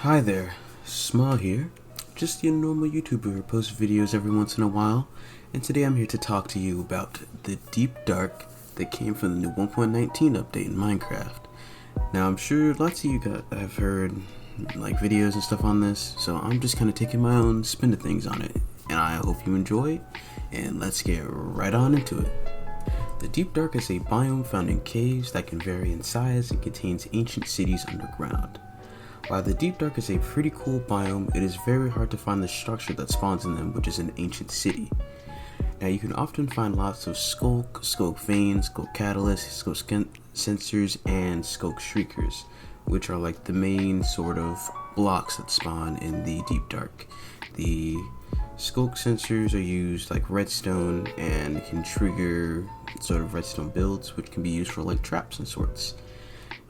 Hi there, Sma here, just your normal YouTuber who posts videos every once in a while, and today I'm here to talk to you about the Deep Dark that came from the new 1.19 update in Minecraft. Now I'm sure lots of you have heard like videos and stuff on this, so I'm just kind of taking my own spin of things on it, and I hope you enjoy, and let's get right on into it. The Deep Dark is a biome found in caves that can vary in size and contains ancient cities underground. While the Deep Dark is a pretty cool biome, it is very hard to find the structure that spawns in them, which is an ancient city. Now you can often find lots of sculk veins, sculk catalysts, sculk sensors, and sculk shriekers, which are like the main sort of blocks that spawn in the Deep Dark. The sculk sensors are used like redstone and can trigger sort of redstone builds, which can be used for like traps and sorts.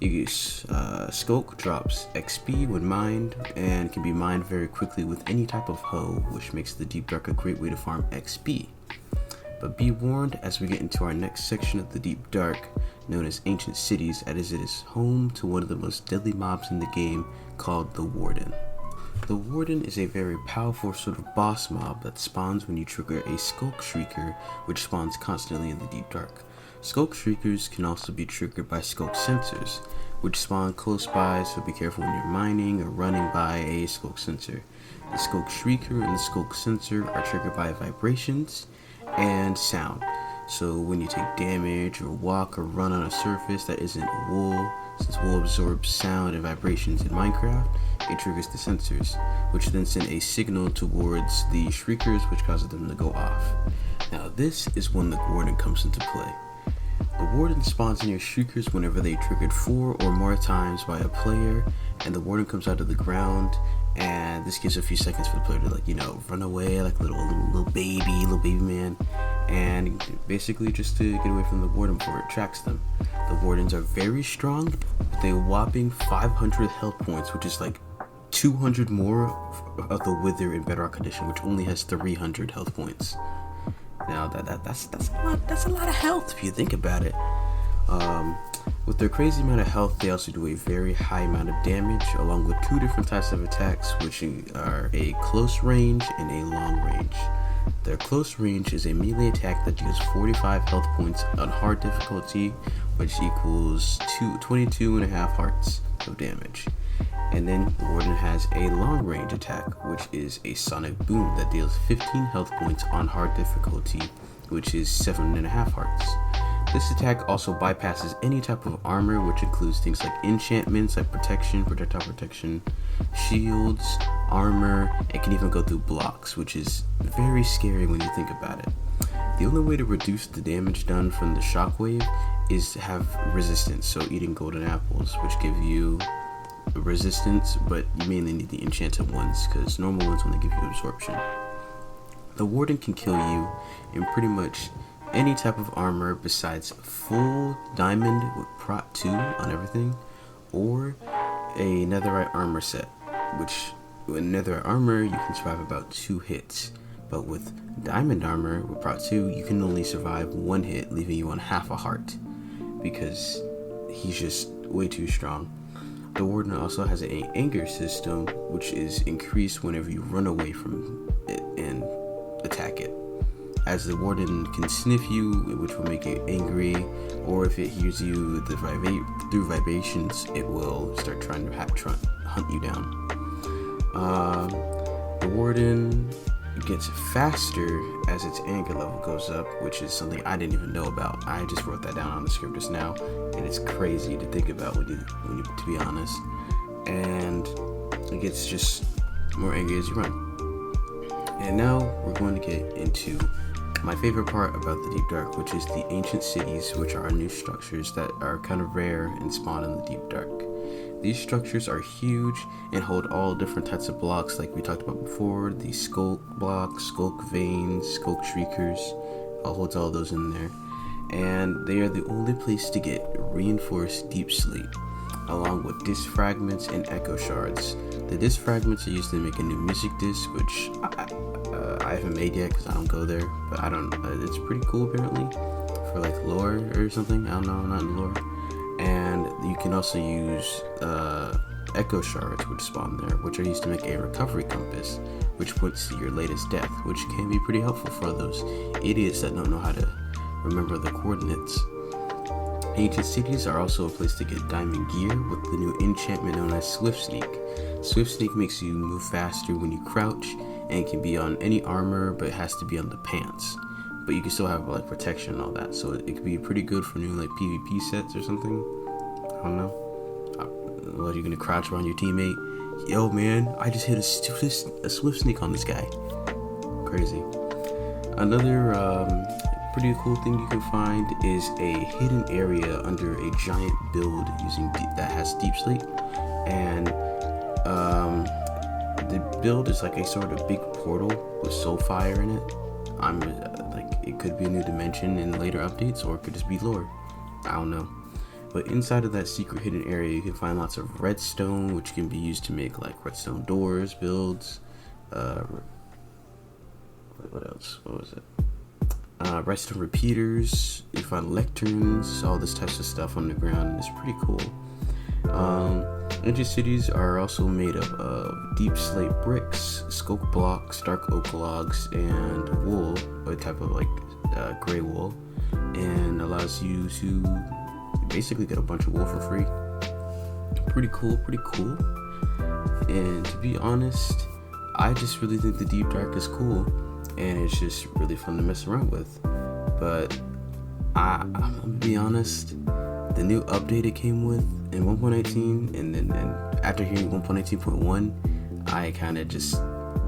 Sculk drops XP when mined and can be mined very quickly with any type of hoe, which makes the Deep Dark a great way to farm XP. But be warned as we get into our next section of the Deep Dark, known as Ancient Cities, as it is home to one of the most deadly mobs in the game called the Warden. The Warden is a very powerful sort of boss mob that spawns when you trigger a Sculk Shrieker, which spawns constantly in the Deep Dark. Sculk Shriekers can also be triggered by Sculk Sensors, which spawn close by, so be careful when you're mining or running by a Sculk Sensor. The Sculk Shrieker and the Sculk Sensor are triggered by vibrations and sound. So when you take damage or walk or run on a surface that isn't wool, since wool absorbs sound and vibrations in Minecraft, it triggers the sensors, which then send a signal towards the Shriekers, which causes them to go off. Now this is when the Warden comes into play. The Warden spawns near Shriekers whenever they triggered 4 or more times by a player, and the Warden comes out of the ground, and this gives a few seconds for the player to run away like little baby man, and basically just to get away from the Warden before it tracks them. The Wardens are very strong with a whopping 500 health points, which is like 200 more of the Wither in Bedrock Edition, which only has 300 health points. Now that's a lot of health if you think about it. With their crazy amount of health, they also do a very high amount of damage, along with 2 different types of attacks, which are a close range and a long range. Their close range is a melee attack that deals 45 health points on hard difficulty, which equals 22.5 hearts of damage. And then the Warden has a long range attack, which is a sonic boom that deals 15 health points on hard difficulty, which is 7.5 hearts. This attack also bypasses any type of armor, which includes things like enchantments like projectile protection, shields, armor, and can even go through blocks, which is very scary when you think about it. The only way to reduce the damage done from the shockwave is to have resistance, so eating golden apples, which give you resistance, but you mainly need the enchanted ones because normal ones only give you absorption. The Warden can kill you in pretty much any type of armor besides full diamond with prot 2 on everything, or a netherite armor set, which with netherite armor you can survive about 2 hits, but with diamond armor with prot 2 you can only survive 1 hit, leaving you on half a heart because he's just way too strong. The Warden also has an anger system, which is increased whenever you run away from it and attack it. As the Warden can sniff you, which will make it angry, or if it hears you through vibrations, it will start trying to hunt you down. The Warden gets faster as its anger level goes up, which is something I didn't even know about. I just wrote that down on the script just now, and it's crazy to think about when you to be honest. And it gets just more angry as you run. And now we're going to get into my favorite part about the Deep Dark, which is the ancient cities, which are new structures that are kind of rare and spawn in the Deep Dark. These structures are huge and hold all different types of blocks like we talked about before, the sculk blocks, sculk veins, sculk shriekers, holds all those in there. And they are the only place to get reinforced deep sleep, along with disc fragments and echo shards. The disc fragments are used to make a new music disc, which I haven't made yet because I don't go there, but it's pretty cool apparently for like lore or something. I don't know, I'm not in lore. And you can also use echo shards would spawn there, which are used to make a recovery compass, which points to your latest death, which can be pretty helpful for those idiots that don't know how to remember the coordinates. Ancient cities are also a place to get diamond gear with the new enchantment known as Swift Sneak. Swift Sneak makes you move faster when you crouch, and can be on any armor, but it has to be on the pants. But you can still have like protection and all that, so it could be pretty good for new like PvP sets or something. I don't know. Well, you're gonna crouch around your teammate. Yo, man, I just hit a Swift Sneak on this guy. Crazy. Another pretty cool thing you can find is a hidden area under a giant build that has deep slate, and the build is like a sort of big portal with Soulfire in it. It could be a new dimension in later updates, or it could just be lore. I don't know. But inside of that secret hidden area, you can find lots of redstone, which can be used to make like redstone doors, builds. What else? What was it? Redstone repeaters. You find lecterns, all this types of stuff on the ground, and it's pretty cool. Ancient cities are also made up of deep slate bricks, scope blocks, dark oak logs, and wool, a type of like gray wool, and allows you to basically get a bunch of wool for free. Pretty cool. And to be honest, I just really think the Deep Dark is cool, and it's just really fun to mess around with. But I'm gonna be honest, the new update it came with in 1.18, and after hearing 1.18.1, I kind of just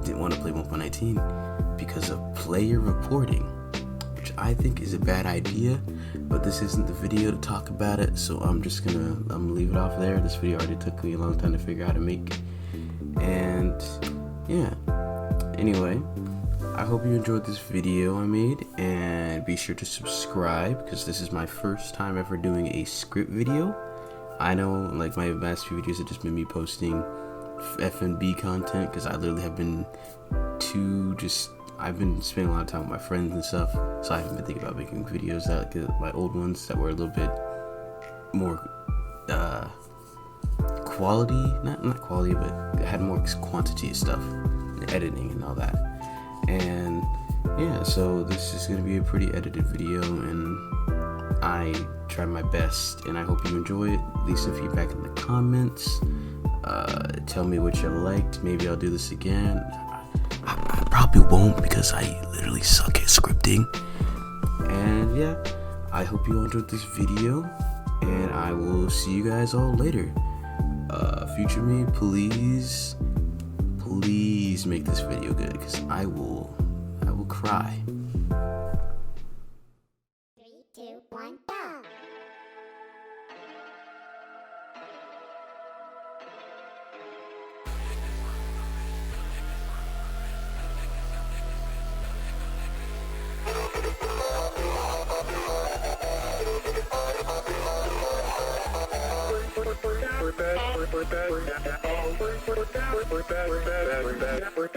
didn't want to play 1.19 because of player reporting, which I think is a bad idea. But this isn't the video to talk about it, so I'm gonna leave it off there. This video already took me a long time to figure out how to make, and yeah. Anyway, I hope you enjoyed this video I made, and be sure to subscribe because this is my first time ever doing a script video. I know, like, my last few videos have just been me posting F&B content because I literally have been I've been spending a lot of time with my friends and stuff, so I haven't been thinking about making videos like my old ones that were a little bit more quality, not quality, but had more quantity of stuff, and editing and all that. And yeah, so this is going to be a pretty edited video, and I tried my best, and I hope you enjoy it. Leave some feedback in the comments. Tell me what you liked. Maybe I'll do this again. I probably won't because I literally suck at scripting. And yeah, I hope you enjoyed this video, and I will see you guys all later. Future me, please make this video good, because I will cry. 3, 2, 1, go! We're